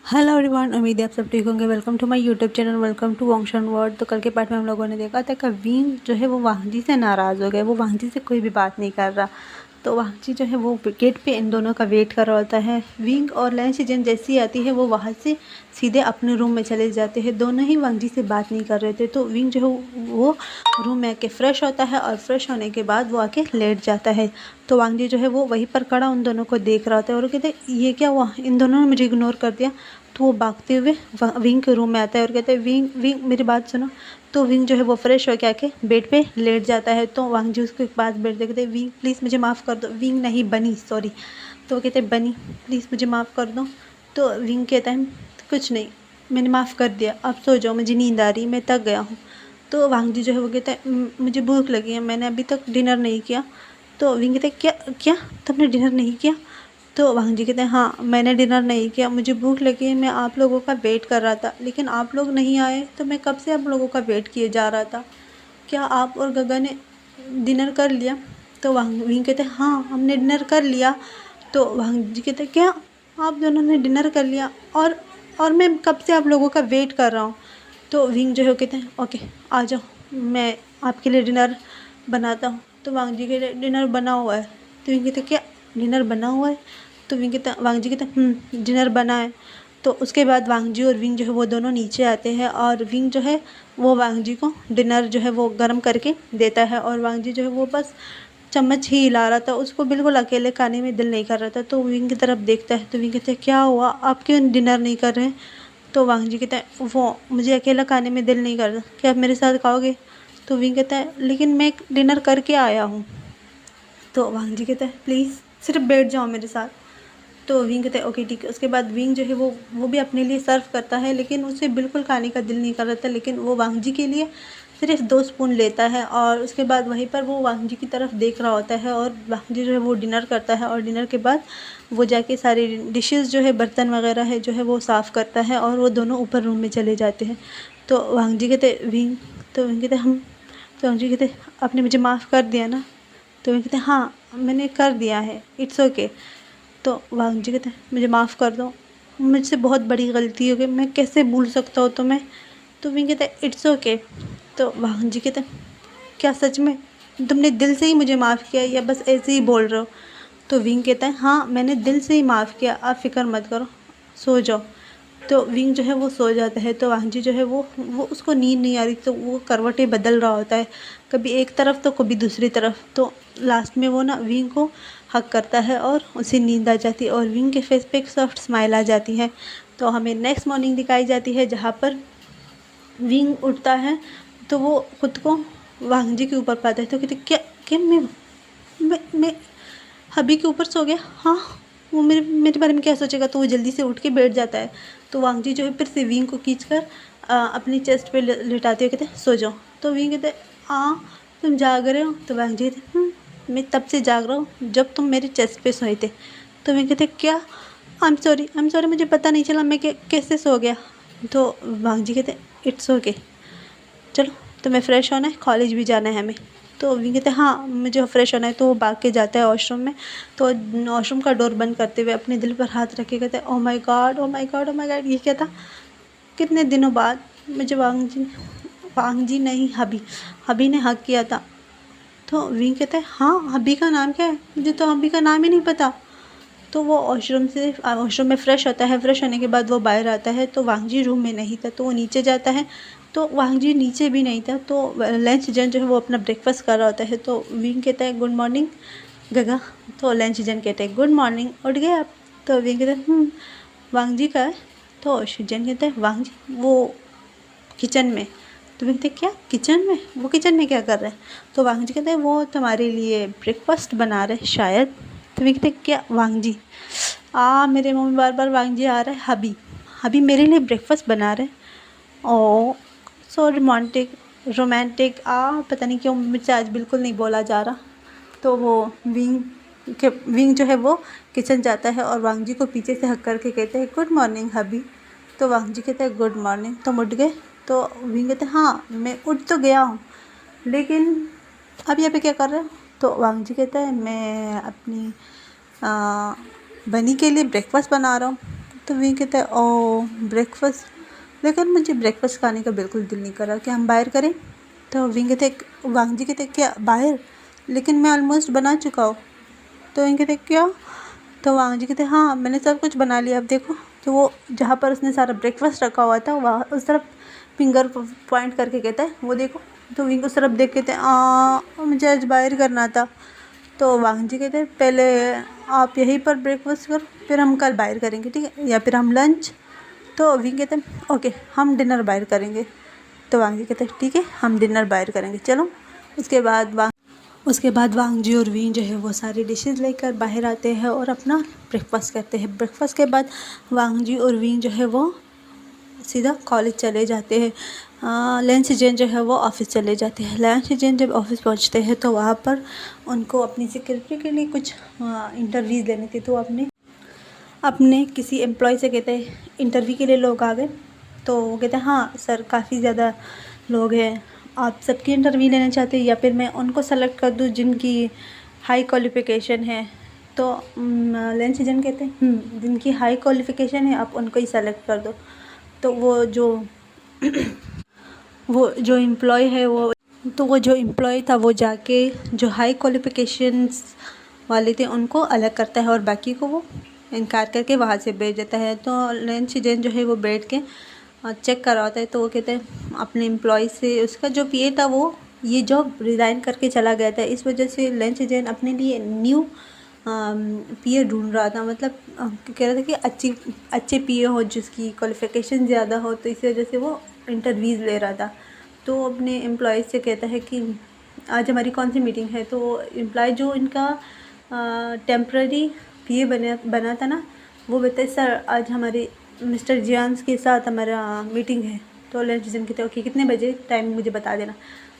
Hello everyone, उम्मीद है आप सब ठीक होंगे। Welcome to my YouTube channel, welcome to वंगशन वर्ड। तो कल के पार्ट में हम लोगों ने देखा था कि विंग जो है वो वांगजी से नाराज़ हो गया। वो वांगजी से कोई भी बात नहीं कर रहा। तो वांगजी जो है वो गेट पे इन दोनों का वेट कर रहा होता है। विंग और लैन सीजन जैसी आती है वो वहाँ से सीधे अपने रूम में चले जाते हैं। दोनों ही वांगजी से बात नहीं कर रहे थे। तो विंग जो है वो रूम में आके फ्रेश होता है और फ्रेश होने के बाद वो आके लेट जाता है। तो वांगजी जो है वो वहीं पर खड़ा उन दोनों को देख रहा होता है और कहते ये क्या हुआ, इन दोनों ने मुझे इग्नोर कर दिया। तो वो भागते हुए विंग के रूम में आता है और कहता है विंग विंग मेरी बात सुनो। तो विंग जो है वो फ्रेश होकर आके बेड पे लेट जाता है। तो वांगजी उसके पास बैठ जाते कहते विंग प्लीज़ मुझे माफ़ कर दो। विंग नहीं, बनी, सॉरी। तो वो कहते हैं बनी प्लीज़ मुझे माफ़ कर दो। तो विंग कहता है कुछ नहीं, मैंने माफ़ कर दिया, अब सो जाओ, मुझे नींद आ रही, मैं थक गया हूँ। तो वांगजी जो है वो कहता है मुझे भूख लगी है, मैंने अभी तक डिनर नहीं किया। तो विंग कहता है क्या क्या, तुमने डिनर नहीं किया? तो वांगजी कहते हैं हाँ, मैंने डिनर नहीं किया, मुझे भूख लगी है, मैं आप लोगों का वेट कर रहा था, लेकिन आप लोग नहीं आए तो मैं कब से आप लोगों का वेट किए जा रहा था। क्या आप और गगा ने डिनर कर लिया? तो विंग कहते हैं हाँ, हमने डिनर कर लिया। तो वांगजी कहते हैं क्या, आप दोनों ने डिनर कर लिया? और मैं कब से आप लोगों का वेट कर रहा हूँ। तो विंग जो है कहते हैं ओके आ जाओ, मैं आपके लिए डिनर बनाता हूँ। तो वांगजी के लिए डिनर बना हुआ है। तो विंग कहते क्या, डिनर बना हुआ है? तो वांगजी कहते डिनर बना है। तो उसके बाद वांगजी और विंग जो है वो दोनों नीचे आते हैं और विंग जो है वो वांगजी को डिनर जो है वो गर्म करके देता है। और वांगजी जो है वो बस चम्मच ही हिला रहा था, उसको बिल्कुल अकेले खाने में दिल नहीं कर रहा था। तो विंग की तरफ देखता है तो विंग कहते हैं क्या हुआ, आप क्यों डिनर नहीं कर रहे हैं? तो वांगजी कहता है वो मुझे अकेला खाने में दिल नहीं कर रहा, क्या आप मेरे साथ खाओगे? तो विंग कहता है लेकिन मैं डिनर करके आया हूँ। तो वांगजी कहता है प्लीज़ सिर्फ बैठ जाओ मेरे साथ। तो विंग कहता है ओके ठीक है। उसके बाद विंग जो है वो भी अपने लिए सर्व करता है, लेकिन उसे बिल्कुल खाने का दिल नहीं कर रहा था, लेकिन वो वांगजी के लिए सिर्फ 2 स्पून लेता है। और उसके बाद वहीं पर वो वांगजी की तरफ देख रहा होता है और वांगजी जो है वो डिनर करता है। और डिनर के बाद वो जाके सारी डिशेज़ जो है, बर्तन वगैरह है जो है वो साफ़ करता है और वो दोनों ऊपर रूम में चले जाते हैं। तो वांगजी कहते विंग तो विंग कहते हम तो वांगजी कहते आपने मुझे माफ़ कर दिया ना? तो विंग कहते हाँ, मैंने कर दिया है, इट्स ओके। तो वांगजी कहते हैं मुझे माफ़ कर दो, मुझसे बहुत बड़ी गलती हो गई, मैं कैसे भूल सकता हूँ तुम्हें? तो विंग कहता है इट्स ओके। तो वांगजी कहते हैं क्या सच में तुमने दिल से ही मुझे माफ़ किया या बस ऐसे ही बोल रहे हो? तो विंग कहता है हाँ, मैंने दिल से ही माफ़ किया, आप फ़िक्र मत करो, सो जाओ। तो विंग जो है वो सो जाता है। तो वांगजी जो है वो उसको नींद नहीं आ रही, तो वो करवटें बदल रहा होता है, कभी एक तरफ तो कभी दूसरी तरफ। तो लास्ट में वो ना विंग को हक करता है और उसे नींद आ जाती है और विंग के फेस पे एक सॉफ्ट स्माइल आ जाती है। तो हमें नेक्स्ट मॉर्निंग दिखाई जाती है जहाँ पर विंग उठता है तो वो खुद को वांगजी के ऊपर पाता है। तो कहते क्या क्या मैं हबी के ऊपर सो गया? हाँ, वो मेरे मेरे बारे में क्या सोचेगा? तो वो जल्दी से उठ के बैठ जाता है। तो वांगजी जो है फिर से विंग को खींचकर अपनी चेस्ट पे लिटाते हुए कहते हैं सो जाओ। तो विंग कहते हैं हाँ, तुम जाग रहे हो? तो वांगजी कहते मैं तब से जाग रहा हूँ जब तुम मेरे चेस्ट पे सोए थे। तो विंग कहते क्या, आई एम सॉरी, मुझे पता नहीं चला मैं कैसे सो गया। तो वांगजी कहते इट्स ओके, चलो तुम्हें फ्रेश होना है, कॉलेज भी जाना है हमें। तो विंग कहते हैं हाँ मुझे फ्रेश होना है। तो वो भाग के जाता है वॉशरूम में। तो वॉशरूम का डोर बंद करते हुए अपने दिल पर हाथ रख के कहते हैं oh my God, oh my God, oh my God, ये क्या था? कितने दिनों बाद मुझे वांगजी नहीं, हबी ने हक किया था। तो विंग कहते हैं हाँ, हबी का नाम क्या है? मुझे तो हबी का नाम ही नहीं पता। तो वो वॉशरूम में फ़्रेश होता है। फ़्रेश होने के बाद वो बाहर आता है तो वांगजी रूम में नहीं था। तो वो नीचे जाता है तो वांगजी नीचे भी नहीं था। तो लंच जन जो है वो अपना ब्रेकफास्ट कर रहा होता है। तो विंग कहता है गुड मॉर्निंग गगा। तो लंच जन कहते हैं गुड मॉर्निंग, उठ गए आप? तो विंग कहते हैं वांगजी का है? तो शिजन कहता है वांगजी वो किचन में। तो विंग कहते क्या किचन में? वो किचन में क्या कर रहे हैं? तो वांगजी कहते हैं वो तुम्हारे लिए ब्रेकफास्ट बना रहे शायद। तो विंग कहते क्या वांगजी मेरे मुँह में बार बार वांगजी आ रहा है। हबी हबी मेरे लिए ब्रेकफास्ट बना रहे हैं। ओ सो रोमांटिक पता नहीं क्यों मुझसे आज बिल्कुल नहीं बोला जा रहा। तो वो विंग जो है वो किचन जाता है और वांगजी को पीछे से हक करके कहते हैं गुड मॉर्निंग हबी। तो वांगजी कहता है गुड मॉर्निंग, तुम उठ गए? तो विंग कहते हैं हाँ, मैं उठ तो गया हूँ, लेकिन अब यहाँ पे क्या कर रहे हो? तो वांगजी कहता है मैं अपनी बनी के लिए ब्रेकफास्ट बना रहा हूँ। तो वी कहता है ओ ब्रेकफास्ट, लेकिन मुझे ब्रेकफास्ट खाने का बिल्कुल दिल नहीं कर रहा, क्या हम बाहर करें? तो वी कहते वांग जी कहते क्या बाहर, लेकिन मैं ऑलमोस्ट बना चुका हूँ। तो वी कहते क्या? तो वांग जी कहते हाँ मैंने सब कुछ बना लिया, अब देखो। तो वो जहाँ पर उसने सारा ब्रेकफास्ट रखा हुआ था वहाँ उस तरफ फिंगर पॉइंट करके कहता है वो देखो। तो विंग उस तरफ देख कहते हैं मुझे आज बाहर करना था। तो वांग जी कहते हैं पहले आप यहीं पर ब्रेकफास्ट करो, फिर हम कल बाहर करेंगे, ठीक है, या फिर हम लंच। तो विंग कहते हैं ओके हम डिनर बाहर करेंगे। तो वांग जी कहते हैं ठीक है हम डिनर बाहर करेंगे, चलो। उसके बाद वांग जी और वी जो है वो सारी डिशेस लेकर बाहर आते हैं और अपना ब्रेकफास्ट करते हैं। ब्रेकफास्ट के बाद वांग जी और वी जो है वो सीधा कॉलेज चले जाते हैं। लंच जैन जो है वो ऑफिस चले जाते हैं। लंच जैन जब ऑफिस पहुंचते हैं तो वहाँ पर उनको अपनी सिक्योरिटी के लिए कुछ इंटरव्यूज़ लेनी थी। तो अपने किसी एम्प्लॉय से कहते हैं इंटरव्यू के लिए लोग आ गए। तो वो कहते हैं हाँ सर काफ़ी ज़्यादा लोग हैं, आप सबकी इंटरव्यू लेना चाहते हैं या फिर मैं उनको सेलेक्ट कर दूँ जिनकी हाई क्वालिफ़िकेशन है? तो लंच जन कहते हैं जिनकी हाई क्वालिफ़िकेशन है आप उनको ही सेलेक्ट कर दो। तो वो जो एम्प्लॉय है वो जो एम्प्लॉय था वो जाके जो हाई क्वालिफ़िकेशंस वाले थे उनको अलग करता है और बाकी को वो इनकार करके वहाँ से भेज देता है। तो लंच जन जो है वो बैठ के चेक करवाता है। तो वो कहते हैं अपने एम्प्लॉय से, उसका जो पीए था वो ये जॉब रिज़ाइन करके चला गया था, इस वजह से लंच जैन अपने लिए न्यू पीए ढूंढ रहा था। मतलब कह रहा था कि अच्छे पीए हो जिसकी क्वालिफ़िकेशन ज़्यादा हो, तो इसी वजह से वो इंटरव्यूज़ ले रहा था। तो अपने एम्प्लॉय से कहता है कि आज हमारी कौन सी मीटिंग है? तो एम्प्लॉय जो इनका टेम्प्रेरी पीए बना था ना, वो बताए सर आज हमारे मिस्टर जियांस के साथ हमारा मीटिंग है। तो लंच जन कहते हैं ओके कितने बजे, टाइम मुझे बता देना।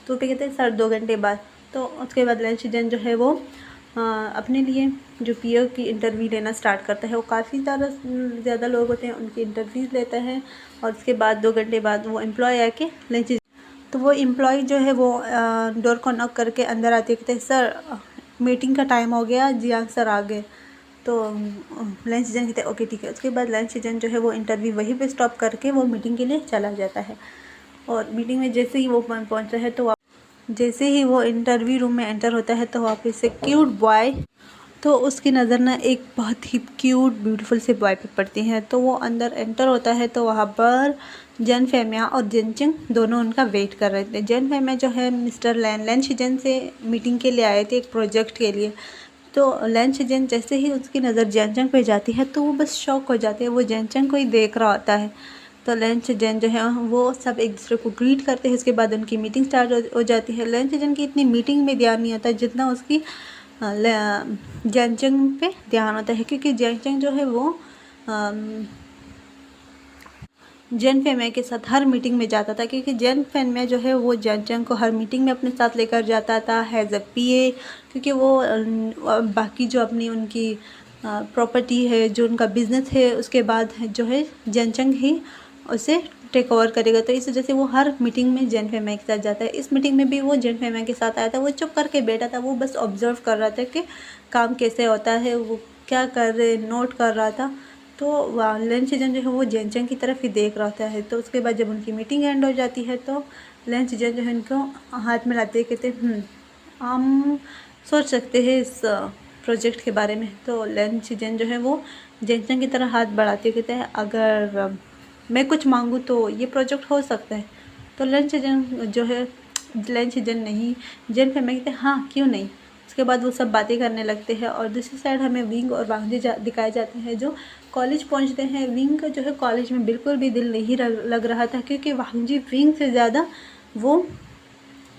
तो पे कहते हैं सर 2 घंटे बाद। तो उसके बाद लंच जन जो है वो अपने लिए जो पीओ की इंटरव्यू लेना स्टार्ट करता है। वो काफ़ी ज़्यादा लोग होते हैं, उनकी इंटरव्यूज़ लेता है और उसके बाद 2 घंटे बाद वो एम्प्लॉय आके लंच, तो वो एम्प्लॉय जो है वो डोर को नॉक करके अंदर आते कहते हैं सर मीटिंग का टाइम हो गया, जियांग सर आ गए। तो लंच जन कहते हैं ओके ठीक है। उसके बाद लंच जन जो है वो इंटरव्यू वहीं पे स्टॉप करके वो मीटिंग के लिए चला जाता है। और मीटिंग में जैसे ही वो पहुंचता है तो जैसे ही वो इंटरव्यू रूम में एंटर होता है तो वहाँ पे से क्यूट बॉय, तो उसकी नज़र ना एक बहुत ही क्यूट ब्यूटीफुल से बॉय पे पड़ती है। तो वो अंदर एंटर होता है तो वहाँ पर जन फेमिया और जेनचिंग दोनों उनका वेट कर रहे थे। जन फेमिया जो है मिस्टर लंच जन से मीटिंग के लिए आए थे एक प्रोजेक्ट के लिए। तो लंच जन जैसे ही उसकी नज़र जैनचंग पे जाती है तो वो बस शॉक हो जाते हैं, वो जैनचंग को ही देख रहा होता है। तो लंच जन जो है वो सब एक दूसरे को ग्रीट करते हैं। उसके बाद उनकी मीटिंग स्टार्ट हो जाती है। लंच जन की इतनी मीटिंग में ध्यान नहीं होता जितना उसकी जैनचंग पे ध्यान होता है, क्योंकि जैनचंग जो है वो जैन फेमिया के साथ हर मीटिंग में जाता था, क्योंकि जैन फेमिया जो है वो जैनचंग को हर मीटिंग में अपने साथ लेकर जाता था हैज़ अ पीए, क्योंकि वो बाकी जो अपनी उनकी प्रॉपर्टी है, जो उनका बिज़नेस है, उसके बाद जो है जैनचंग ही उसे टेक ओवर करेगा। तो इस वजह से वो हर मीटिंग में जैन फेमिया के साथ जाता है। इस मीटिंग में भी वो जैन फेमिया के साथ आया था। वो चुप करके बैठा था, वो बस ऑब्जर्व कर रहा था कि काम कैसे होता है, वो क्या कर रहे, नोट कर रहा था। तो लंच जन जो है वो जैनचंग की तरफ ही देख रहा होता है। तो उसके बाद जब उनकी मीटिंग एंड हो जाती है तो लंच जन जो है उनको हाथ में लाते कहते हम सोच सकते हैं इस प्रोजेक्ट के बारे में। तो लंच जन जो है वो जैनचंग की तरह हाथ बढ़ाते कहते हैं अगर मैं कुछ मांगूँ तो ये प्रोजेक्ट हो सकता है। तो लंच जन जो है लंच जन नहीं जन फेमिया कहते हैं हाँ क्यों नहीं। उसके बाद वो सब बातें करने लगते हैं और दूसरी साइड हमें विंग और वांग जी दिखाए जाते हैं जो कॉलेज पहुंचते हैं। विंग का जो है कॉलेज में बिल्कुल भी दिल नहीं लग रहा था, क्योंकि वांग जी विंग से ज़्यादा वो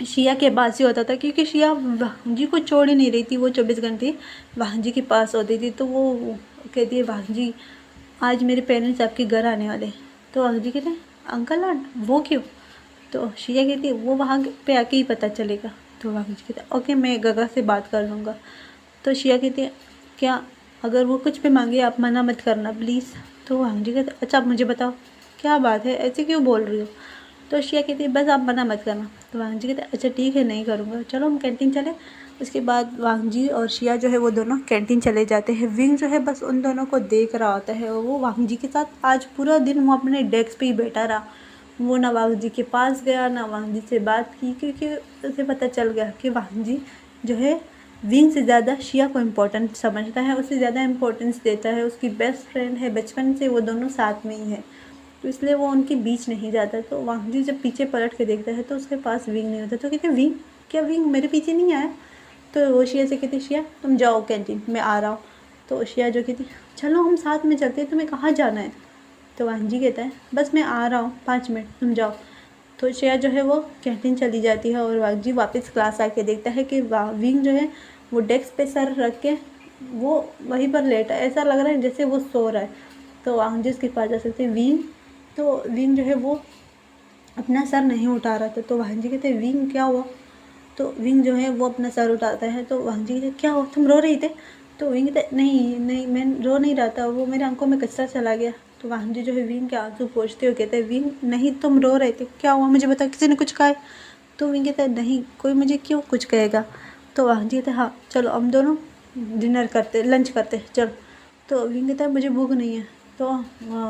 शिया के पास ही होता था, क्योंकि शिया वांग जी को छोड़ ही नहीं रही थी। वो 24 घंटे वांग जी के पास होती थी। तो वो कहती है वांग जी आज मेरे पेरेंट्स आपके घर आने वाले। तो वांग जी कहते हैं अंकल आंट वो क्यों? तो शिया कहती है वो वहाँ पे आके ही पता चलेगा। तो वांग जी कहते हैं ओके मैं गगा से बात कर लूँगा। तो शिया कहती है क्या अगर वो कुछ भी मांगे आप मना मत करना प्लीज़। तो वांग जी कहते अच्छा आप मुझे बताओ क्या बात है, ऐसे क्यों बोल रही हो? तो शिया कहती है बस आप मना मत करना। तो वांग जी कहते अच्छा ठीक है नहीं करूँगा, चलो हम कैंटीन चले। उसके बाद वांग जी और शिया जो है वो दोनों कैंटीन चले जाते हैं। विंग जो है बस उन दोनों को देख रहा होता है। वो वांग जी के साथ आज पूरा दिन वो अपने डेस्क पे ही बैठा रहा। वो ना वांग जी के पास गया, ना वांग जी से बात की, क्योंकि उसे पता चल गया कि वांग जी जो है विंग से ज़्यादा शिया को इम्पोर्टेंट समझता है, उससे ज़्यादा इम्पोर्टेंस देता है। उसकी बेस्ट फ्रेंड है, बचपन से वो दोनों साथ में ही है, तो इसलिए वो उनके बीच नहीं जाता। तो वांग जी जब पीछे पलट के देखता है तो उसके पास विंग नहीं होता। तो कहते विंग, क्या विंग मेरे पीछे नहीं आया? तो वो शिया से कहती शिया तुम जाओ कैंटीन, मैं आ रहा हूँ। तो शिया जो कहती चलो हम साथ में चलते हैं, तुम्हें कहाँ जाना है? तो वांग जी कहता है बस मैं आ रहा हूँ, 5 मिनट, तुम जाओ। तो शिया जो है वो कैंटीन चली जाती है और वांग जी वापस क्लास आके देखता है कि विंग जो है वो डेस्क पे सर रख के वो वहीं पर लेटा है, ऐसा लग रहा है जैसे वो सो रहा है। तो वांग जी उसके पास जा सकते हैं विंग। तो विंग जो है वो अपना सर नहीं उठा रहा था। तो वांग जी कहते विंग क्या हुआ? तो विंग जो है वो अपना सर उठाता है। तो वांग जी कहते क्या हुआ, तुम रो रही थे? तो विंग कहते नहीं नहीं, मैं रो नहीं रहा था, वो मेरे आंखों में कचरा चला गया। तो वांग जी जो है विंग के आंसू पोंछते हुए कहते हैं विंग नहीं, तुम रो रहे थे, क्या हुआ मुझे बता, किसी ने कुछ कहा है? तो विंग कहता है नहीं, कोई मुझे क्यों कुछ कहेगा। तो वांग जी कहते हाँ चलो हम दोनों डिनर करते, लंच करते चलो। तो विंग कहता है मुझे भूख नहीं है। तो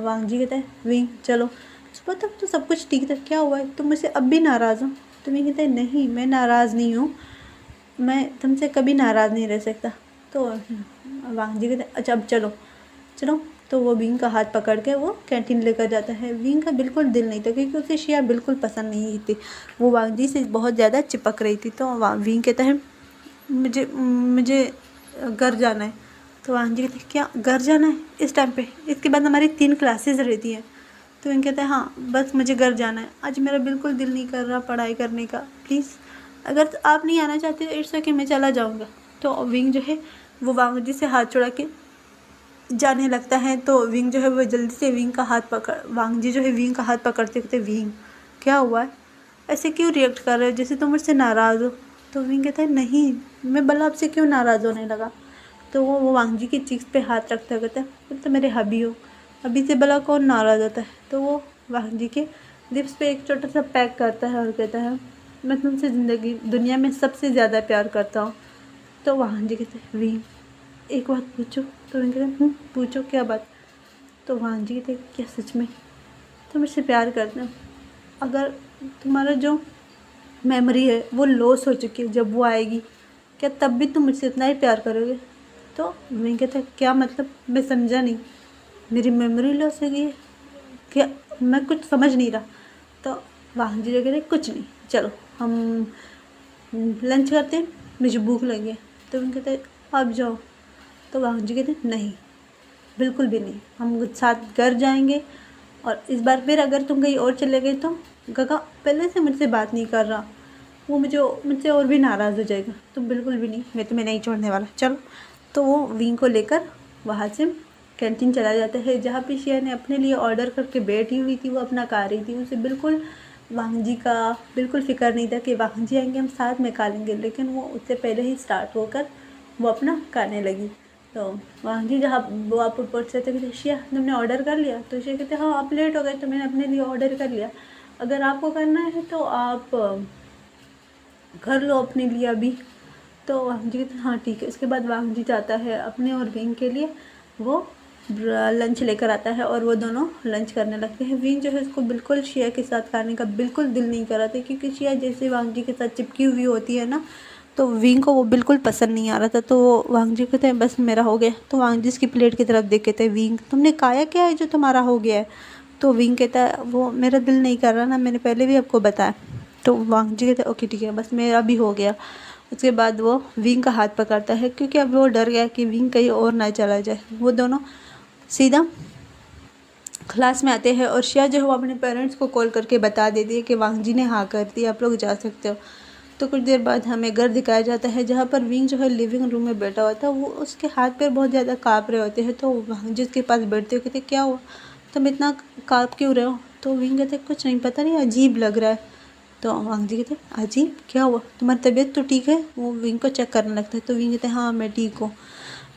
वांग जी कहता है विंग चलो। सुबह तक तो सब कुछ ठीक था, क्या हुआ है, तुम मुझसे अब भी नाराज़ हो? तो विंग कहता है नहीं, मैं नाराज़ नहीं हूँ, मैं तुमसे कभी नाराज़ नहीं रह सकता। तो वांग जी कहते हैं अच्छा अब चलो चलो। तो वो विंग का हाथ पकड़ के वो कैंटीन लेकर जाता है। विंग का बिल्कुल दिल नहीं था, क्योंकि उसे शिया बिल्कुल पसंद नहीं थी, वो वांग जी से बहुत ज़्यादा चिपक रही थी। तो विंग कहता है मुझे मुझे घर जाना है। तो वांग जी कहते क्या घर जाना है इस टाइम पे? इसके बाद हमारी 3 क्लासेस रहती हैं। तो विंग कहता है हाँ बस मुझे घर जाना है, आज मेरा बिल्कुल दिल नहीं कर रहा पढ़ाई करने का, प्लीज़ अगर आप नहीं आना चाहते तो इट्स ओके, मैं चला जाऊँगा। तो विंग जो है वो वांग जी से हाथ छुड़ा के जाने लगता है। तो विंग जो है वो जल्दी से विंग का हाथ पकड़, वांग जी जो है विंग का हाथ पकड़ते कहते विंग क्या हुआ है, ऐसे क्यों रिएक्ट कर रहे हो जैसे तुम मुझसे नाराज़ हो? तो विंग कहता है नहीं, मैं भला आपसे क्यों नाराज़ होने लगा? तो वो वांग जी की चीक्स पे हाथ रखता कहता है तुम तो मेरे हबी हो, अभी से भला कौन नाराज़ होता है? तो वो वांग जी के लिप्स पे एक छोटा सा पैक करता है और कहता है मैं तुमसे ज़िंदगी दुनिया में सबसे ज़्यादा प्यार करता हूँ। तो वांग जी कहते हैं विंग एक बात पूछो? तो विंग कहते हैं पूछो क्या बात? तो वांग जी कहते क्या सच में तुम मुझसे प्यार करते हो? अगर तुम्हारा जो मेमोरी है वो लॉस हो चुकी है, जब वो आएगी क्या तब भी तुम मुझसे इतना ही प्यार करोगे? तो विंग कहता क्या मतलब, मैं समझा नहीं, मेरी मेमोरी लॉस हो गई है क्या? मैं कुछ समझ नहीं रहा। तो वांग जी जो कहते कुछ नहीं, चलो हम लंच करते हैं, मुझे भूख लगी है। तो विंग कहते आप जाओ। तो वांग जी कहते नहीं, बिल्कुल भी नहीं, हम साथ घर जाएंगे, और इस बार फिर अगर तुम कहीं और चले गए तो गगा पहले से मुझसे बात नहीं कर रहा, वो मुझसे और भी नाराज़ हो जाएगा, तुम बिल्कुल भी नहीं, मैं तुम्हें नहीं छोड़ने वाला, चलो। तो वो विंग को लेकर वहाँ से कैंटीन चला जाता है, जहाँ पे शिया ने अपने लिए ऑर्डर करके बैठी हुई थी, वो अपना खा रही थी। उसे बिल्कुल वांग जी का बिल्कुल फ़िक्र नहीं था कि वांग जी आएंगे हम साथ में खा लेंगे, लेकिन वो उससे पहले ही स्टार्ट होकर वो अपना खाने लगी। तो वांग जी जहाँ वो आप पूछ रहे थे कि शिया तुमने ऑर्डर कर लिया? तो शिया कहते हाँ आप लेट हो गए तो मैंने अपने लिए ऑर्डर कर लिया, अगर आपको करना है तो आप कर लो अपने लिए अभी। तो वांग जी कहते हाँ ठीक है। उसके बाद वांग जी जाता है अपने और विंग के लिए वो लंच लेकर आता है और वो दोनों लंच करने लगते हैं। विंग जो है उसको बिल्कुल शिया के साथ खाने का बिल्कुल दिल नहीं कर रहा था, क्योंकि शिया जैसे वांग जी के साथ चिपकी हुई होती है ना, तो विंग को वो बिल्कुल पसंद नहीं आ रहा था। तो वांग जी कहते हैं बस मेरा हो गया। तो वांग जी इसकी प्लेट की तरफ देख कहते हैं विंग तुमने खाया क्या है जो तुम्हारा हो गया है? तो विंग कहता है वो मेरा दिल नहीं कर रहा ना, मैंने पहले भी आपको बताया। तो वांग जी कहते हैं ओके ठीक है बस मेरा भी हो गया। उसके बाद वो विंग का हाथ पकड़ता है, क्योंकि अब वो डर गया कि विंग कहीं और ना चला जाए। वो दोनों सीधा क्लास में आते हैं और शिया जो है वो अपने पेरेंट्स को कॉल करके बता देती है कि वांग जी ने हाँ कर दी, आप लोग जा सकते हो। तो कुछ देर बाद हमें घर दिखाया जाता है, जहाँ पर विंग जो है लिविंग रूम में बैठा हुआ था। वो उसके हाथ पैर बहुत ज़्यादा काँप रहे होते हैं। तो वांग जी उसके पास बैठते हो कहते क्या हुआ, तुम इतना काँप क्यों रहे हो? तो विंग कहते कुछ नहीं, पता नहीं अजीब लग रहा है। तो वांग जी कहते अजीब क्या हुआ, तुम्हारी तबीयत तो ठीक है? वो विंग को चेक करने लगता है। तो विंग कहते हाँ मैं ठीक हूँ।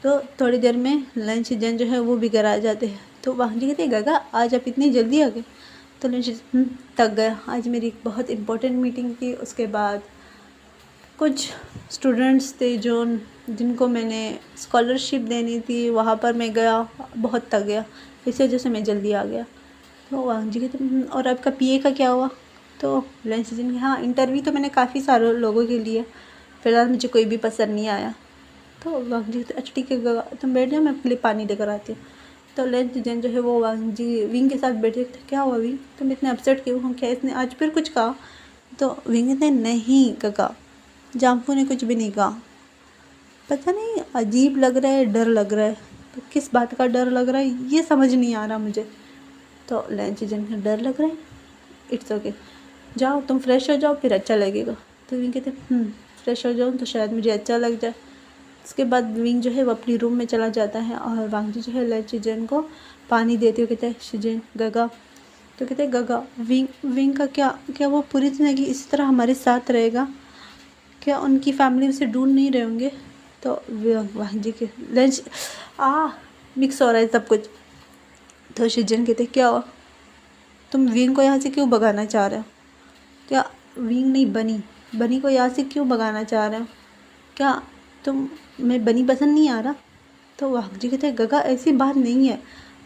तो थोड़ी देर में लंच जन जो है वो भी घर आ जाते हैं। तो वांग जी कहते गगा आज आप इतनी जल्दी आ गए? तो लंच थक गया, आज मेरी एक बहुत इंपॉर्टेंट मीटिंग थी, उसके बाद कुछ स्टूडेंट्स थे जिनको मैंने स्कॉलरशिप देनी थी, वहाँ पर मैं गया, बहुत थक गया, इस वजह से मैं जल्दी आ गया। तो वहाँ जी कहते और आपका पीए का क्या हुआ? तो लंच सीजन हाँ, इंटरव्यू तो मैंने काफ़ी सारे लोगों के लिए, फ़िलहाल मुझे कोई भी पसंद नहीं आया। तो वहाँ जी कहते अच्छा ठीक है तुम बैठ जाओ, मैं आपके लिए पानी लेकर आती हूँ। तो लंच सीजन जो है वो वहाँ जी विंग के साथ बैठे थे। क्या हुआ विंग, तुम इतने अपसेट क्यों हो? क्या इसने आज फिर कुछ कहा? तो विंग ने नहीं कहा, जाम्फू ने कुछ भी नहीं कहा। पता नहीं अजीब लग रहा है, डर लग रहा है। तो किस बात का डर लग रहा है ये समझ नहीं आ रहा मुझे। तो लंच सीजन डर लग रहा है, इट्स ओके, जाओ तुम फ्रेश हो जाओ, फिर अच्छा लगेगा। तो विंग कहते फ्रेश हो जाऊँ तो शायद मुझे अच्छा लग जाए। उसके बाद विंग जो है वो अपनी रूम में चला जाता है और वांगजी जो है लंच सीजन को पानी देते हुए कहते हैं शिजन गगा। तो कहते हैं गगा विंग का क्या क्या वो पूरी ज़िंदगी इसी तरह हमारे साथ रहेगा? क्या उनकी फैमिली उसे ढूंढ नहीं रहे होंगे? तो वांगजी के लंच मिक्स हो रहा है सब कुछ। तो शिजन कहते क्या हुआ, तुम विंग को यहाँ से क्यों भगाना चाह रहे हो? क्या विंग नहीं बनी को यहाँ से क्यों भगाना चाह रहे हो? क्या तुम मैं बनी पसंद नहीं आ रहा? तो वागजी कहते हैं गगा ऐसी बात नहीं है,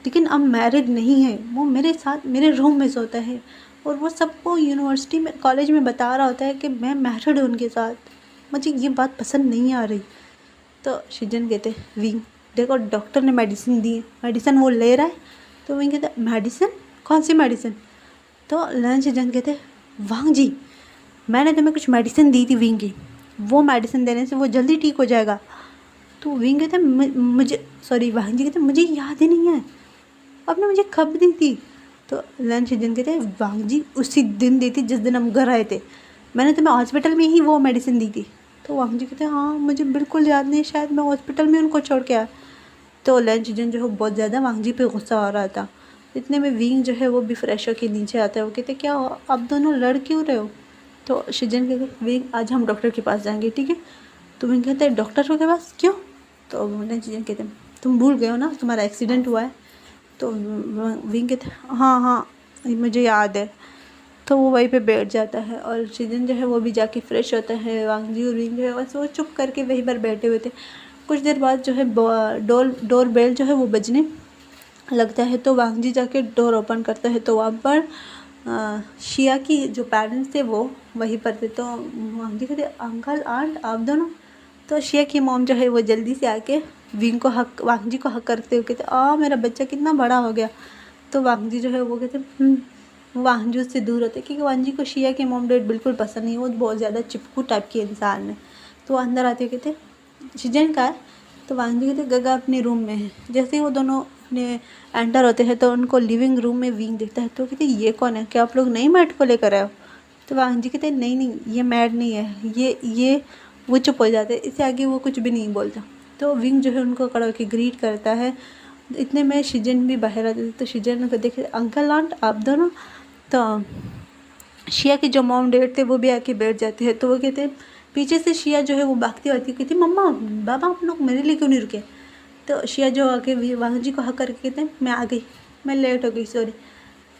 लेकिन अब मैरिड नहीं है, वो मेरे साथ मेरे रूम में सोता है और वो सबको यूनिवर्सिटी में कॉलेज में बता रहा होता है कि मैं मैरिड हूँ उनके साथ। मुझे ये बात पसंद नहीं आ रही। तो शिजन कहते विंग देखो डॉक्टर ने मेडिसिन दी है, मेडिसिन वो ले रहा है। तो विंग कहते मेडिसिन, कौन सी मेडिसिन? तो लंच शिजन कहते वांग जी मैंने तुम्हें कुछ मेडिसिन दी थी विंग की, वो मेडिसिन देने से वो जल्दी ठीक हो जाएगा। तो विंग कहते मुझे सॉरी वांग जी कहते मुझे याद ही नहीं है, आपने मुझे कब दी थी? तो लंच सीजन कहते वांग जी उसी दिन दी थी जिस दिन हम घर आए थे, मैंने तुम्हें हॉस्पिटल में ही वो मेडिसिन दी थी। तो वांग जी कहते हाँ मुझे बिल्कुल याद नहीं, शायद मैं हॉस्पिटल में उनको छोड़ के आया। तो लंच सीजन जो है बहुत ज़्यादा वांग जी पे गुस्सा आ रहा था। इतने में विंग जो है वो भी फ्रेश होकर नीचे आता है। वो कहते क्या हो आप दोनों लड़ क्यों रहे हो? तो शिजन कहते विंग आज हम डॉक्टर के पास जाएंगे, ठीक है? तो विंग कहते हैं डॉक्टर के पास क्यों? तो लंच सीजन कहते हैं तुम भूल गए हो ना तुम्हारा एक्सीडेंट हुआ है। तो विंग कहते हाँ हाँ मुझे याद है। तो वो वहीं पे बैठ जाता है और शिजन जो है वो भी जाके फ्रेश होता है। वांगजी और विंग जो है बस वो चुप करके वहीं पर बैठे हुए थे। कुछ देर बाद जो है डोर बेल जो है वो बजने लगता है। तो वांगजी जाके डोर ओपन करता है तो वहाँ पर शिया की जो पेरेंट्स थे वो वहीं पर थे। तो वांगजी कहते अंकल आंट आप दोनों? तो शिया की मॉम जो है वो जल्दी से आके वांगजी को हक करते हुए कहते मेरा बच्चा कितना बड़ा हो गया। तो वांगजी जो है वो कहते वांगजी उससे दूर होते क्योंकि वांगजी को शिया के मॉम डैड बिल्कुल पसंद नहीं, वो बहुत ज़्यादा चिपकू टाइप के इंसान है। तो अंदर आते कहते शिजन का है? तो वांगजी कहते गगा अपने रूम में है। जैसे ही वो दोनों अपने एंटर होते हैं तो उनको लिविंग रूम में विंग दिखता है। तो कहते ये कौन है, क्या आप लोग नई मैड को लेकर आए हो? तो वांगजी कहते नहीं ये मैड नहीं है, ये वो चुप हो जाते, इससे आगे वो कुछ भी नहीं बोलता। तो विंग जो है उनको खड़ा होकर ग्रीट करता है। इतने में शिजन भी बाहर आते थे। तो शिजन को देखे अंकल आंट आप दोनों? तो शिया के जो मॉम डैड थे वो भी आके बैठ जाते हैं। तो वो कहते हैं पीछे से शिया जो है वो भागती आती कहती मम्मा बाबा आप लोग मेरे लिए क्यों नहीं रुके? तो शिया जो आके वांग जी को हक करके कहते हैं मैं आ गई, मैं लेट हो गई सॉरी।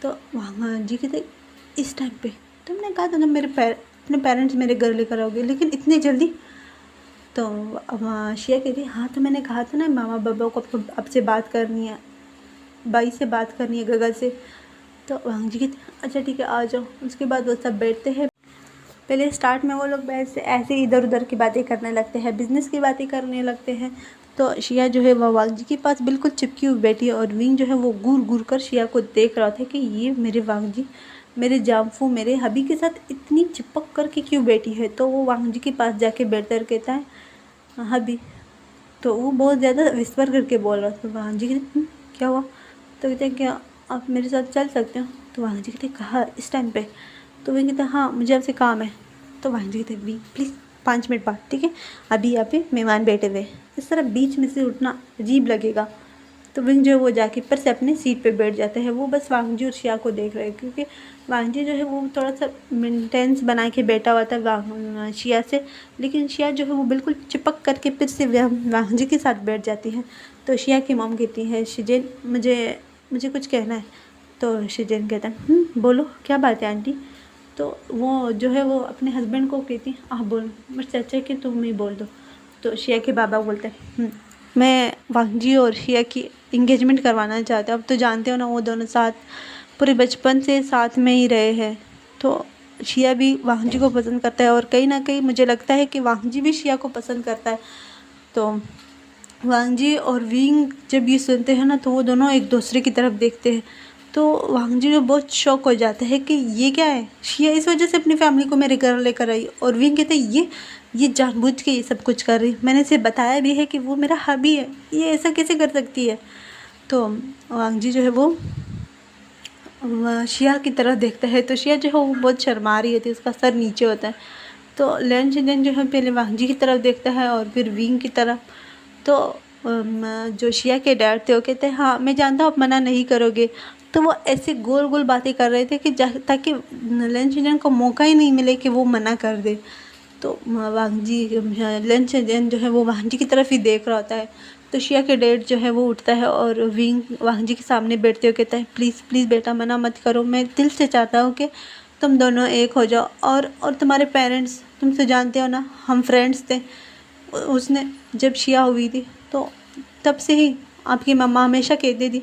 तो वांग जी कहते इस टाइम पे तुमने कहा था ना अपने पेरेंट्स मेरे घर लेकर आओगे, लेकिन इतनी जल्दी? तो शिया कहती हाँ तो मैंने कहा था ना मामा बाबा को आपसे बात करनी है, बाई से बात करनी है गगा से। तो वांग जी कहते अच्छा ठीक है आ जाओ। उसके बाद वो सब बैठते हैं। पहले स्टार्ट में वो लोग ऐसे इधर उधर की बातें करने लगते हैं, बिज़नेस की बातें करने लगते हैं। तो शिया जो है वो वांग जी के पास बिल्कुल चिपकी हुई बैठी है और विंग जो है वो घूर घूर कर शिया को देख रहा था कि ये मेरे वांग जी मेरे जामफू मेरे हबी के साथ इतनी चिपक कर के क्यों बैठी है। तो वो वांग जी के पास जाके बैठकर कहता है हबी। तो वो बहुत ज़्यादा विस्पर करके बोल रहा था। वांग जी कहते क्या हुआ? तो कहते हैं क्या आप मेरे साथ चल सकते हो? तो वांग जी कहते कहा इस टाइम पे? तो विंग कहते हाँ मुझे आपसे काम है। तो वांग जी कहते विंग प्लीज़ 5 मिनट बाद, ठीक है अभी यहाँ पे मेहमान बैठे हुए, इस तरह बीच में से उठना अजीब लगेगा। तो विंग जो है वो जाके फिर से अपने सीट पे बैठ जाते हैं। वो बस वांग जी और शिया को देख रहे हैं क्योंकि वांग जी जो है वो थोड़ा सा मेंटेंस बना के बैठा हुआ था शिया से, लेकिन शिया जो है वो बिल्कुल चिपक करके फिर से वांग जी के साथ बैठ जाती है। तो शिया की मॉम कहती है शिजेन मुझे कुछ कहना है। तो शिजेन कहता है बोलो क्या बात है आंटी? तो वो जो है वो अपने हस्बैंड को कहती आप बोलो, मेरे चाचा कि तुम ही बोल दो। तो शिया के बाबा बोलते हैं मैं वांग जी और शिया की इंगेजमेंट करवाना चाहते हैं। अब तो जानते हो ना, वो दोनों साथ पूरे बचपन से साथ में ही रहे हैं। तो शिया भी वांग जी को पसंद करता है और कहीं ना कहीं मुझे लगता है कि वांग जी भी शिया को पसंद करता है। तो वांग जी और विंग जब ये सुनते हैं ना, तो वो दोनों एक दूसरे की तरफ देखते हैं। तो वांग जी जो बहुत शॉक हो जाते हैं कि ये क्या है, शिया इस वजह से अपनी फैमिली को मेरे घर लेकर आई। और विंग कहते हैं ये जानबूझ के ये सब कुछ कर रही, मैंने इसे बताया भी है कि वो मेरा हबी है, ये ऐसा कैसे कर सकती है। तो वांग जी जो है वो शिया की तरफ देखता है। तो शिया जो है वो बहुत शर्मा रही होती है, उसका सर नीचे होता है। तो लेन शिजन जो है पहले वांग जी की तरफ देखता है और फिर विंग की तरफ। तो जो शिया के डैड थे वो कहते हैं हाँ मैं जानता हूँ आप मना नहीं करोगे। तो वो ऐसे गोल गोल बातें कर रहे थे कि ताकि लेन शिजन को मौका ही नहीं मिले कि वो मना कर दे। तो वांग जी लेन शिजन जो है वो वांग जी की तरफ ही देख रहा होता है। तो शिया के डैड जो है वो उठता है और विंग वांग जी के सामने बैठते हुए कहता है प्लीज़ प्लीज़ बेटा मना मत करो, मैं दिल से चाहता हूँ कि तुम दोनों एक हो जाओ। और तुम्हारे पेरेंट्स तुमसे जानते हो ना, हम फ्रेंड्स थे। उसने जब शिया हुई थी तो तब से ही आपकी मम्मा हमेशा कहती थी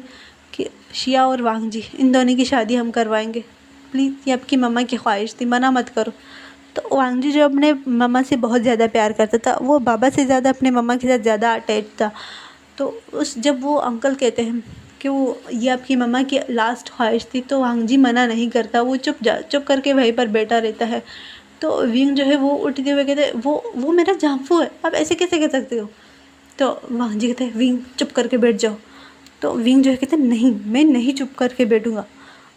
कि शिया और वांग जी इन दोनों की शादी हम करवाएंगे, प्लीज़ ये आपकी मम्मा की ख्वाहिश थी, मना मत करो। तो वांग जी जो अपने मम्मा से बहुत ज़्यादा प्यार करता था, वो बाबा से ज़्यादा अपने मम्मा के साथ ज़्यादा अटैच था। तो उस जब वो अंकल कहते हैं कि वो ये आपकी मम्मा की लास्ट ख्वाहिश थी, तो वांग जी मना नहीं करता, वो चुप करके वहीं पर बैठा रहता है। तो विंग जो है वो उठते हुए कहते हैं वो मेरा जामफू है, आप ऐसे कैसे कह सकते हो। तो वांग जी कहते हैं विंग चुप करके बैठ जाओ। तो विंग जो है कहते हैं नहीं मैं नहीं चुप करके बैठूंगा,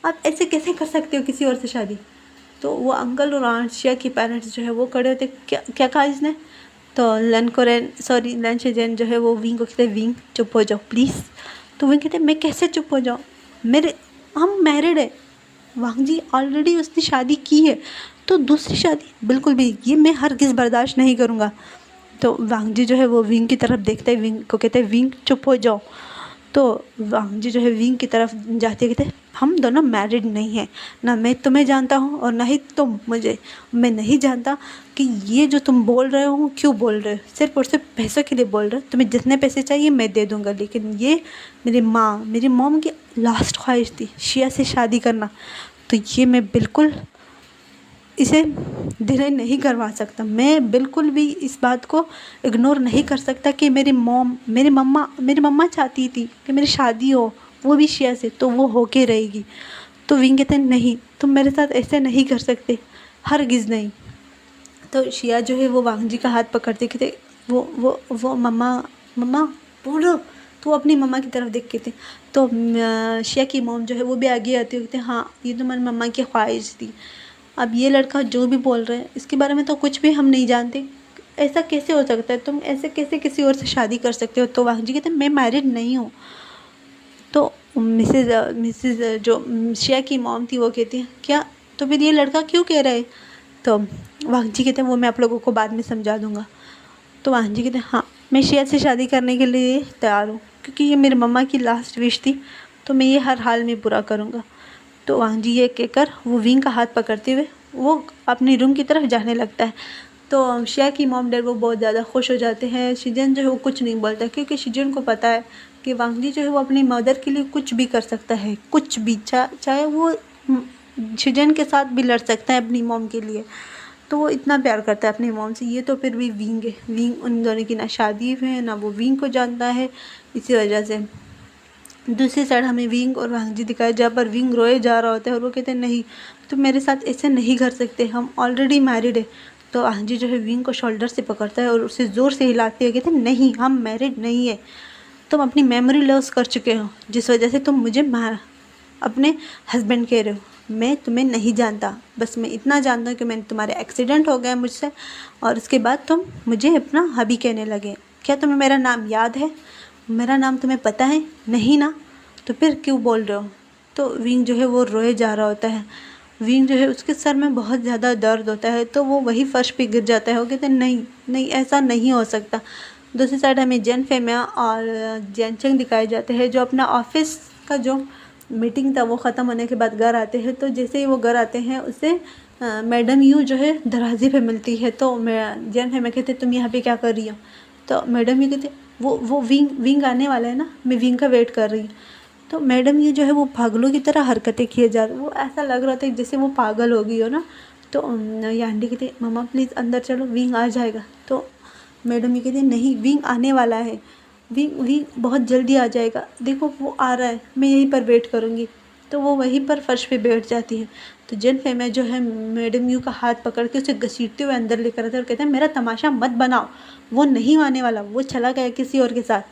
आप ऐसे कैसे कर सकते हो किसी और से शादी। तो वो अंकल और आंट शिया के पेरेंट्स जो है वो खड़े होते क्या क्या कहा इसने। तो लन शेजन जो है वो विंग को कहते हैं विंग चुप हो जाओ प्लीज़। तो विंग कहते हैं मैं कैसे चुप हो जाऊँ, मेरे हम मैरिड है, वांग जी ऑलरेडी उसने शादी की है, तो दूसरी शादी बिल्कुल भी ये मैं हरगिज़ बर्दाश्त नहीं करूँगा। तो वांग जी जो है वो विंग की तरफ देखते हैं, विंग को कहते हैं विंग चुप हो जाओ। तो वांग जी जो है विंग की तरफ जाते कहते हम दोनों मैरिड नहीं हैं, ना मैं तुम्हें जानता हूँ और ना ही तुम मुझे। मैं नहीं जानता कि ये जो तुम बोल रहे हो क्यों बोल रहे हो, सिर्फ और सिर्फ पैसों के लिए बोल रहे हो, तुम्हें जितने पैसे चाहिए मैं दे दूँगा, लेकिन ये मेरी मॉम की लास्ट ख्वाहिश थी शिया से शादी करना, तो ये मैं बिल्कुल इसे डिले नहीं करवा सकता। मैं बिल्कुल भी इस बात को इग्नोर नहीं कर सकता कि मेरी मम्मा चाहती थी कि मेरी शादी हो, वो भी शिया से, तो वो होके रहेगी। तो विंग कहते हैं नहीं तुम मेरे साथ ऐसे नहीं कर सकते, हरगिज़ नहीं। तो शिया जो है वो वांग जी का हाथ पकड़ते कहते वो मम्मा मम्मा बोलो। तो वो अपनी मम्मा की तरफ देख के थे। तो शिया की मॉम जो है वो भी आगे आती है, कहते हाँ ये तो मेरी मम्मा की ख्वाहिश थी। अब ये लड़का जो भी बोल रहे हैं इसके बारे में तो कुछ भी हम नहीं जानते, ऐसा कैसे हो सकता है, तुम ऐसे कैसे किसी और से शादी कर सकते हो। तो वांग जी कहते हैं मैं मैरिड नहीं हूँ। तो मिसेज जो शिया की मॉम थी वो कहती है क्या, तो फिर ये लड़का क्यों कह रहा है। तो वांग जी कहते हैं वो मैं आप लोगों को बाद में समझा दूँगा। तो वांग जी कहते हैं हाँ मैं शिया से शादी करने के लिए तैयार हूँ, क्योंकि ये मेरी मम्मा की लास्ट विश थी, तो मैं ये हर हाल में पूरा करूँगा। तो वांग जी ये कहकर वो विंग का हाथ पकड़ते हुए वो अपनी रूम की तरफ जाने लगता है। तो शिया की मॉम डैड वो बहुत ज़्यादा खुश हो जाते हैं। शिजन जो है वो कुछ नहीं बोलता, क्योंकि शिजन को पता है कि वांग जी जो है वो अपनी मदर के लिए कुछ भी कर सकता है, कुछ भी, चाहे वो शिजन के साथ भी लड़ सकता है अपनी मॉम के लिए। तो वो इतना प्यार करता है अपनी मॉम से। ये तो फिर भी विंग है, विंग उन दोनों की ना शादी है ना वो विंग को जानता है, इसी वजह से। दूसरी साइड हमें विंग और वांग जी दिखाया, जहाँ पर विंग रोए जा रहा होता है और वो कहते हैं नहीं तुम मेरे साथ ऐसे नहीं कर सकते, हम ऑलरेडी मैरिड है। तो वांग जी जो है विंग को शोल्डर से पकड़ता है और उसे ज़ोर से हिलाते हुए कहते हैं नहीं हम मैरिड नहीं है, तुम अपनी मेमोरी लॉस कर चुके हो, जिस वजह से तुम मुझे अपने हस्बैंड कह रहे हो। मैं तुम्हें नहीं जानता, बस मैं इतना जानता हूँ कि मैंने तुम्हारे एक्सीडेंट हो गया मुझसे, और उसके बाद तुम मुझे अपना हबी कहने लगे। क्या तुम्हें मेरा नाम याद है, मेरा नाम तुम्हें पता है नहीं ना, तो फिर क्यों बोल रहे हो। तो विंग जो है वो रोए जा रहा होता है। विंग जो है उसके सर में बहुत ज़्यादा दर्द होता है, तो वो वही फर्श पे गिर जाता है। वो कहते हैं नहीं नहीं ऐसा नहीं हो सकता। दूसरी साइड हमें जेन फेमिया और जेन चंग दिखाए जाते हैं, जो अपना ऑफिस का जो मीटिंग था वो ख़त्म होने के बाद घर आते हैं, तो जैसे ही वो घर आते हैं उससे मैडम यूँ जो है दरवाजे पे मिलती है। तो मैं जैन है, मैं कहते तुम यहाँ पे क्या कर रही हो? तो मैडम यूँ कहते वो विंग आने वाला है ना, मैं विंग का वेट कर रही हूँ। तो मैडम ये जो है वो पागलों की तरह हरकतें किए जा रही, वो ऐसा लग रहा था जैसे वो पागल हो गई हो ना। तो ये आंटी कहती मम्मा प्लीज़ अंदर चलो, विंग आ जाएगा। तो मैडम ये कहती नहीं, विंग आने वाला है, विंग विंग बहुत जल्दी आ जाएगा, देखो वो आ रहा है, मैं यहीं पर वेट करूँगी। तो वो वहीं पर फर्श पे बैठ जाती है। तो जन फेमा जो है मैडम यू का हाथ पकड़ के उसे घसीटते हुए अंदर लेकर आते और कहते हैं मेरा तमाशा मत बनाओ, वो नहीं आने वाला, वो चला गया किसी और के साथ।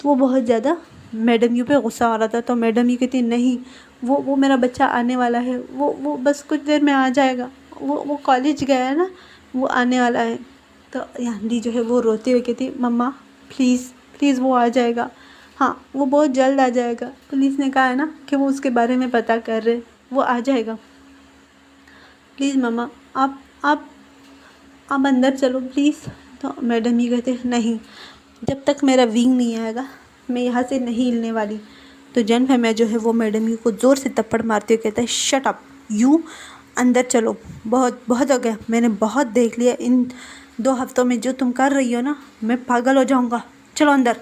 तो वो बहुत ज़्यादा मैडम यू पे गुस्सा आ रहा था। तो मैडम यू कहती नहीं, वो मेरा बच्चा आने वाला है, वो बस कुछ देर में आ जाएगा, वो कॉलेज गया है ना, वो आने वाला है। तो आंटी जो है वो रोते हुए कहती मम्मा प्लीज़ प्लीज़ वो आ जाएगा, हाँ वो बहुत जल्द आ जाएगा, पुलिस ने कहा है ना कि वो उसके बारे में पता कर रहे, वो आ जाएगा, प्लीज़ मम्मा आप अंदर चलो प्लीज़। तो मैडम ही कहते नहीं, जब तक मेरा विंग नहीं आएगा मैं यहाँ से नहीं हिलने वाली। तो जन फेमा जो है वो मैडम यू को ज़ोर से थप्पड़ मारते हुए कहता है शट अप यू, अंदर चलो, बहुत बहुत हो गया, मैंने बहुत देख लिया, इन 2 हफ्तों में जो तुम कर रही हो ना, मैं पागल हो जाऊँगा, चलो अंदर,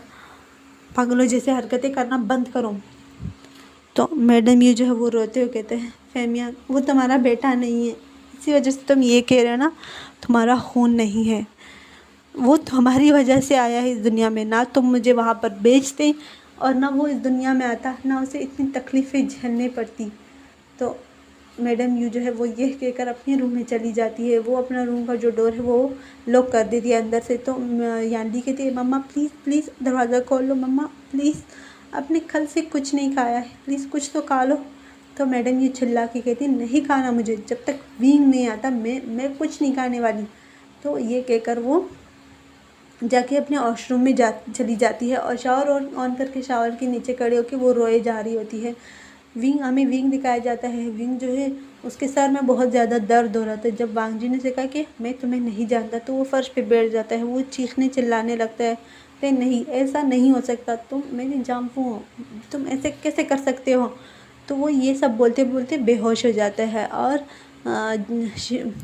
पागलों जैसे हरकतें करना बंद करो। तो मैडम यू जो है वो रोते हुए कहते हैं फेमिया वो तुम्हारा बेटा नहीं है, इसी वजह से तुम ये कह रहे हो ना, तुम्हारा खून नहीं है, वो तुम्हारी वजह से आया है इस दुनिया में, ना तुम मुझे वहाँ पर बेचते और ना वो इस दुनिया में आता, ना उसे इतनी तकलीफ़ें झेलनी पड़ती। तो मैडम यू जो है वो ये कहकर अपने रूम में चली जाती है, वो अपना रूम का जो डोर है वो लॉक कर देती है अंदर से। तो यांडी कहती है मम्मा प्लीज़ प्लीज़ दरवाज़ा खोल लो, मम्मा प्लीज़, अपने कल से कुछ नहीं खाया है, प्लीज़ कुछ तो खा लो। तो मैडम ये चिल्ला के कहती नहीं खाना मुझे, जब तक विंग नहीं आता मैं कुछ नहीं खाने वाली। तो ये कहकर वो जाके अपने वॉशरूम में चली जाती है और शावर ऑन करके शावर के नीचे खड़े होकर वो रोए जा रही होती है। हमें विंग दिखाया जाता है, विंग जो है उसके सर में बहुत ज़्यादा दर्द हो रहा था। जब वांग जी ने से कहा कि मैं तुम्हें नहीं जानता, तो वो फर्श पे बैठ जाता है, वो चीखने चिल्लाने लगता है कि नहीं ऐसा नहीं हो सकता, तुम मेरी जामफू हो, तुम ऐसे कैसे कर सकते हो। तो वो ये सब बोलते बोलते बेहोश हो जाता है और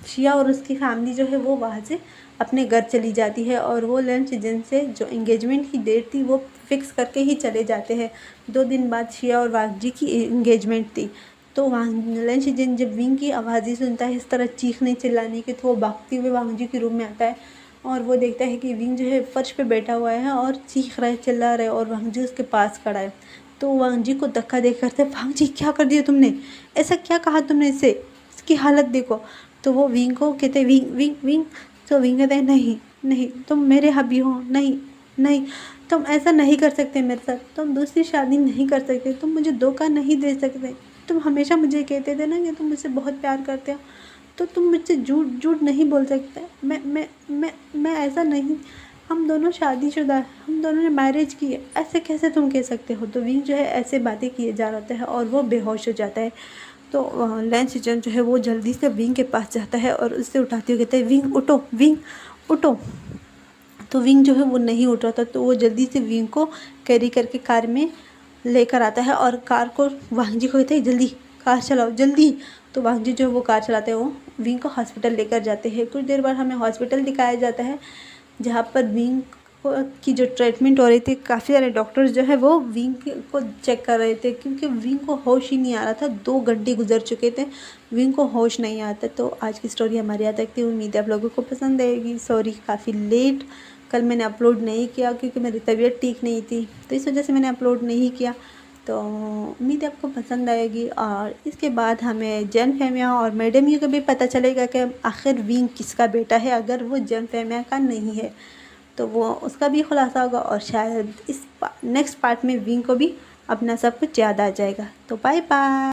शिया और उसकी फैमिली जो है वो वहाँ से अपने घर चली जाती है और वो लंच जिनसे जो एंगेजमेंट की डेट थी वो फिक्स करके ही चले जाते हैं। 2 दिन बाद शिया और वांग जी की एंगेजमेंट थी। तो लंच जिन जब विंग की आवाज़ें सुनता है इस तरह चीखने चिल्लाने की, तो वो भागते हुए वांग जी के रूम में आता है और वो देखता है कि विंग जो है फर्श पे बैठा हुआ है और चीख रहा है चिल्ला रहा है और वांग जी उसके पास खड़ा है। तो वांग जी को धक्का दे करते वांग जी क्या कर दिया तुमने, ऐसा क्या कहा तुमने इससे, इसकी हालत देखो। तो वो विंग को कहते विंग विंग विंग। तो विंग कहते हैं नहीं नहीं तुम मेरे हबी हो, नहीं नहीं तुम ऐसा नहीं कर सकते मेरे साथ, तुम दूसरी शादी नहीं कर सकते, तुम मुझे धोखा नहीं दे सकते, तुम हमेशा मुझे कहते थे ना कि तुम मुझसे बहुत प्यार करते हो, तो तुम मुझसे झूठ झूठ नहीं बोल सकते। मैं ऐसा नहीं, हम दोनों शादीशुदा है, हम दोनों ने मैरिज की है, ऐसे कैसे तुम कह सकते हो। तो विंग जो है ऐसे बातें किए जा रहा है और वो बेहोश हो जाता है। तो लैंस जन जो है वो जल्दी से विंग के पास जाता है और उससे उठाते हुए कहता है विंग उठो, विंग उठो। तो विंग जो है वो नहीं उठ रहा था, तो वो जल्दी से विंग को कैरी करके कार में लेकर आता है और कार को वांग जी को कहते हैं जल्दी कार चलाओ जल्दी। तो वांग जी जो है वो कार चलाते हैं, वो विंग को हॉस्पिटल लेकर जाते हैं। कुछ देर बाद हमें हॉस्पिटल दिखाया जाता है जहाँ पर विंग की जो ट्रीटमेंट हो रही थी, काफ़ी सारे डॉक्टर्स जो है वो विंग को चेक कर रहे थे क्योंकि विंग को होश ही नहीं आ रहा था। 2 घंटे गुजर चुके थे, विंग को होश नहीं आता। तो आज की स्टोरी हमारी यहाँ तक थी, उम्मीद है आप लोगों को पसंद आएगी। सॉरी काफ़ी लेट कल मैंने अपलोड नहीं किया क्योंकि मेरी तबीयत ठीक नहीं थी, तो इस वजह से मैंने अपलोड नहीं किया। तो उम्मीद है आपको पसंद आएगी और इसके बाद हमें जन फेमिया और मैडम यू का भी पता चलेगा कि आखिर विंग किसका बेटा है अगर वो जन फेमिया का नहीं है, तो वो उसका भी खुलासा होगा और शायद इस नेक्स्ट पार्ट में विंग को भी अपना सब कुछ याद आ जाएगा। तो बाय बाय।